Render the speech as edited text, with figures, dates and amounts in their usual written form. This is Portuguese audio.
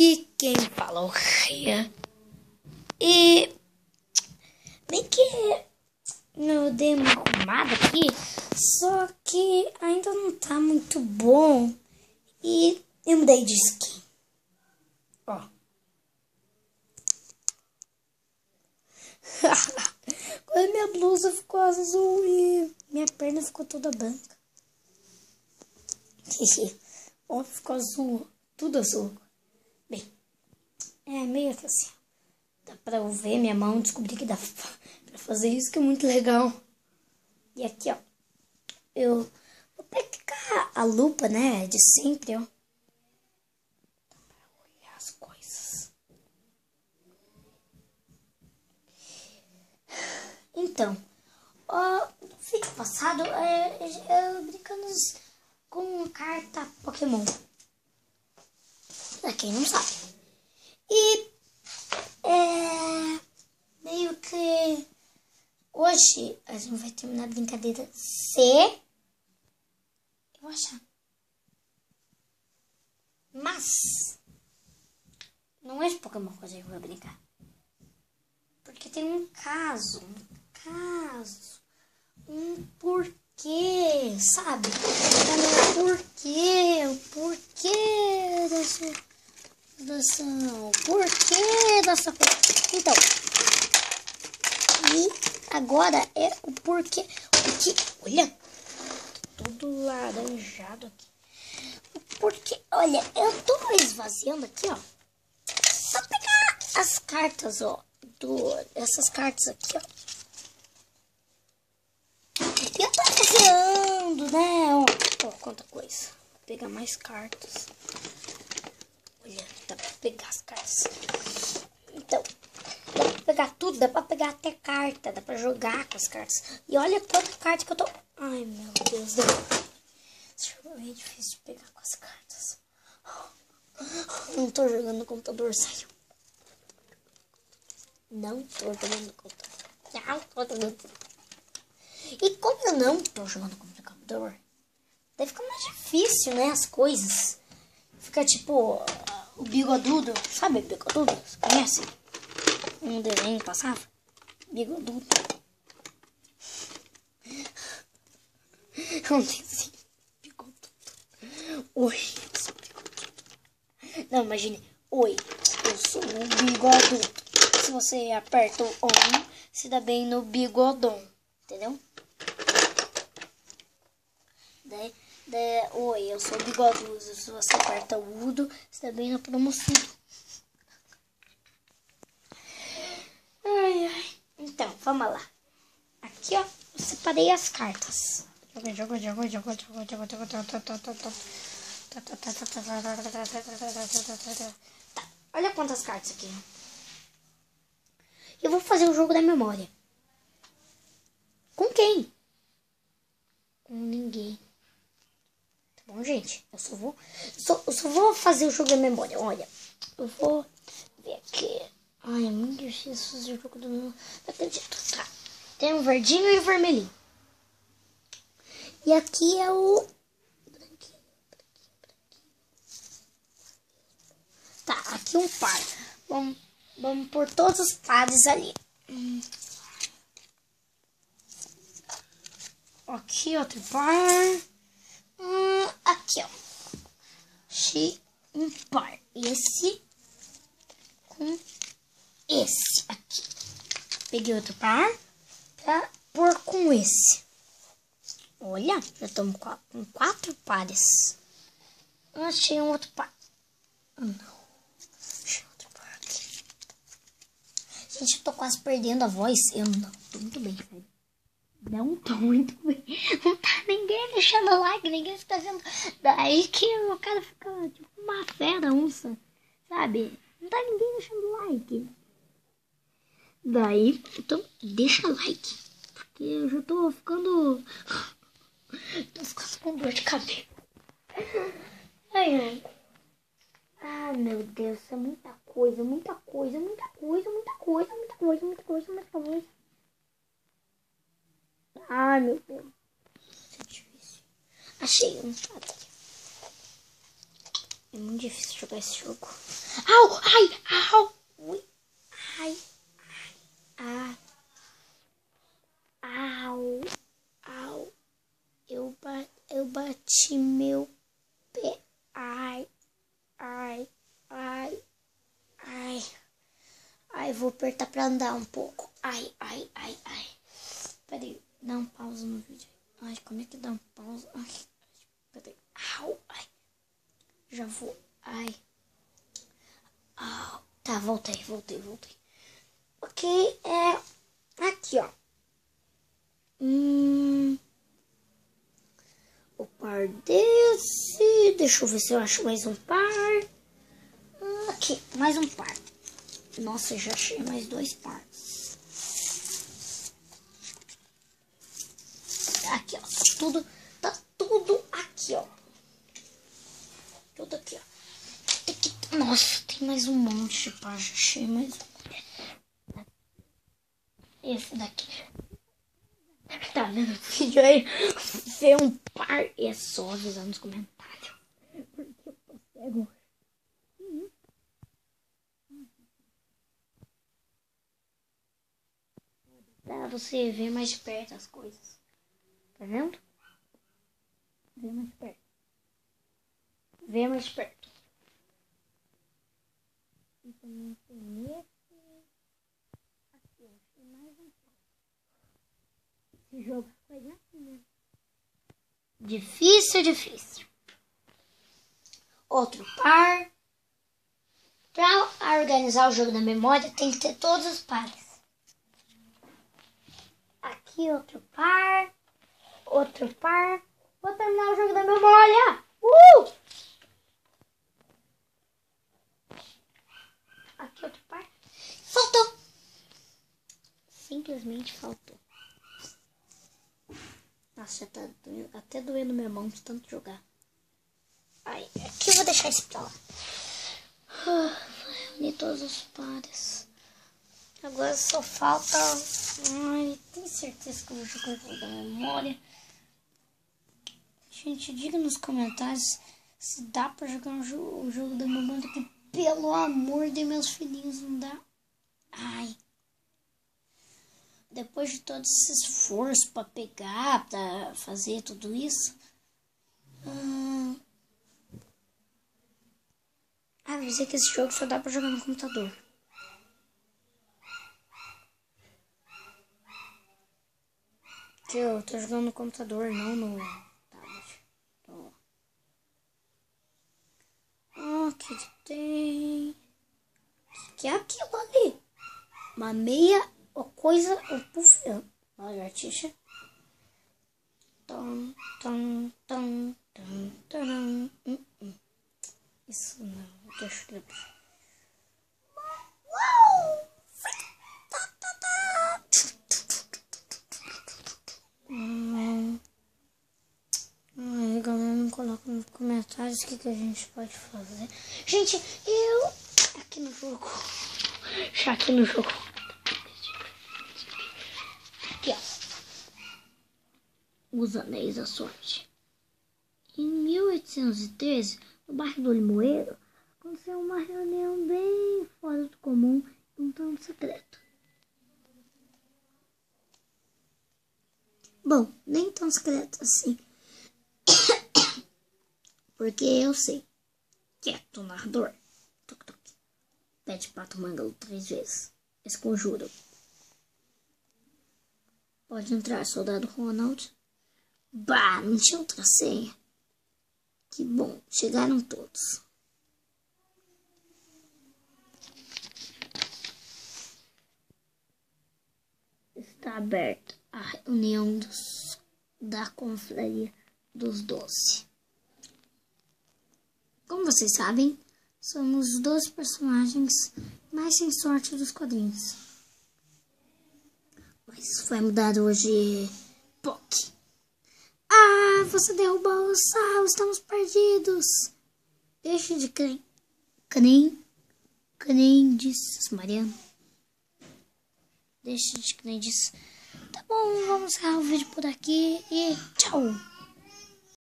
Aqui quem fala é o Rei. E bem que eu dei uma arrumada aqui, só que ainda não tá muito bom. E eu mudei de skin. Ó. Quando minha blusa ficou azul e minha perna ficou toda branca. Ó, ficou azul, tudo azul. Bem, é meio que assim. Dá pra eu ver minha mão, descobri que dá pra fazer isso, que é muito legal. E aqui, ó, eu vou pegar a lupa, né, de sempre, ó. Dá pra olhar as coisas. Então, ó, no vídeo passado, eu brincando com carta Pokémon. Pra quem não sabe. E meio que hoje a gente vai terminar a brincadeira se eu achar. Mas não é de Pokémon que eu vou brincar. Porque tem um porquê, sabe? O porquê dessa coisa. Então, e agora é o porquê. Porque, olha, tudo laranjado aqui. O porquê, olha, eu tô esvaziando aqui, ó. Só pegar as cartas, ó. Essas cartas aqui, ó. Eu tô esvaziando, né? Ó, quanta coisa. Vou pegar mais cartas. Olha, dá pra pegar as cartas. Então, dá pra pegar tudo, dá pra pegar até carta, dá pra jogar com as cartas. E olha quanta carta que eu tô... Ai, meu Deus do céu. É difícil de pegar com as cartas. Não tô jogando no computador, sério. Não tô jogando no computador. Não tô jogando. E como eu não tô jogando no computador, daí fica mais difícil, né, as coisas. Fica tipo... O Bigodudo, sabe o Bigodudo? Você conhece? Um desenho que passava? Bigodudo. Um desenho. Bigodudo. Oi, eu sou Bigodudo. Não, imagine. Oi, eu sou o Bigodudo. Se você aperta o on, se dá bem no Bigodon. Entendeu? Oi, eu sou o Bigodudo. Se você aperta o Udo, se dá bem na promoção. Ai, ai. Então, vamos lá. Aqui, ó, eu separei as cartas. Tá, olha quantas cartas aqui. Eu vou fazer o jogo da memória. Com quem? Com ninguém. Tá bom, gente? Eu só vou fazer o jogo da memória. Olha, eu vou ver aqui. Ai, é muito difícil fazer o jogo da memória. Não acredito. Tá. Tem o verdinho e o vermelhinho. E aqui é o... Tá, aqui um par. Vamos pôr todos os pares ali. Aqui outro par. Aqui, ó. Achei um par. Esse com esse aqui. Peguei outro par pra pôr com esse. Olha, já estamos com 4 pares. Achei um outro par. Não. Achei outro par aqui. Gente, eu tô quase perdendo a voz. Eu não tô muito bem, velho. Não tô muito bem. Não tá ninguém deixando like, ninguém está vendo. Daí que o cara fica tipo uma fera, onça, sabe? Não tá ninguém deixando like. Daí, então, deixa like. Porque eu já tô ficando... Tô ficando com dor de cabeça. Ai, ai. Ai, meu Deus, é muita coisa, muita coisa, muita coisa, muita coisa, muita coisa, muita coisa, muita coisa. Ai, meu Deus. Isso é difícil. Achei um aqui. muito difícil jogar esse jogo. Au! Ai! Au! Ui! Ai! Ai! Au! Au! Eu bati meu pé. Ai! Ai! Ai! Ai! Ai, vou apertar pra andar um pouco. Ai! Ai! Ai! Ai! Peraí, dá um pausa no vídeo. Ai, como é que dá um pausa? Ai! Peraí. Au! Ai! Já vou. Ai! Au! Tá, voltei. Ok, aqui, ó. O par desse. Deixa eu ver se eu acho mais um par. Aqui, mais um par. Nossa, já achei mais 2 pares. Aqui, ó. Tá tudo aqui, ó. Tudo aqui, ó. Nossa, tem mais um monte de par. Já achei mais um. Esse daqui. Tá vendo o vídeo aí? Vê um par e é só avisar nos comentários. Porque eu tô cego. Pra você ver mais de perto as coisas. Tá vendo? Vê mais perto. Vê mais perto. E também tem esse. Aqui, ó. Mais um par. Esse jogo foi assim mesmo. Difícil. Outro par. Para organizar o jogo da memória, tem que ter todos os pares. Aqui outro par. Outro par. Vou terminar o jogo da memória. Aqui outro par. Faltou. Simplesmente faltou. Nossa, já tá até doendo minha mão de tanto jogar. Ai, aqui eu vou deixar esse pra lá. Unir todos os pares. Agora só falta... Ai, tenho certeza que eu vou jogar o jogo da memória. Gente, diga nos comentários se dá pra jogar o jogo da memória, que pelo amor de meus filhinhos não dá. Ai. Depois de todo esse esforço pra pegar, pra fazer tudo isso. Avisei que esse jogo só dá pra jogar no computador. Que eu tô jogando no computador, não no tablet. Então, o que tem? O que é aquilo ali? Uma meia ou coisa, ou puff. Lagartixa. Isso não, deixa eu ver. Ai, galera, não coloca nos comentários o que a gente pode fazer. Gente, eu... Aqui no jogo. Já aqui no jogo. Aqui, ó. Os Anéis da Sorte. Em 1813, no bairro do Limoeiro, aconteceu uma reunião bem fora do comum e um tanto secreto. Bom, nem tão secreto assim. Porque eu sei. Quieto, narrador. Toc, toc. Pede pato mangalo 3 vezes. Esse conjuro. Pode entrar, soldado Ronald. Bah, não tinha outra senha. Que bom, chegaram todos. Está aberta a reunião da confraria dos 12. Como vocês sabem, somos os 12 personagens mais sem sorte dos quadrinhos. Mas isso foi mudado hoje. POC. Ah, você derrubou o sal, estamos perdidos. Deixe de crendices, Mariana. Deixe de crendices. Tá bom, vamos encerrar o vídeo por aqui e tchau.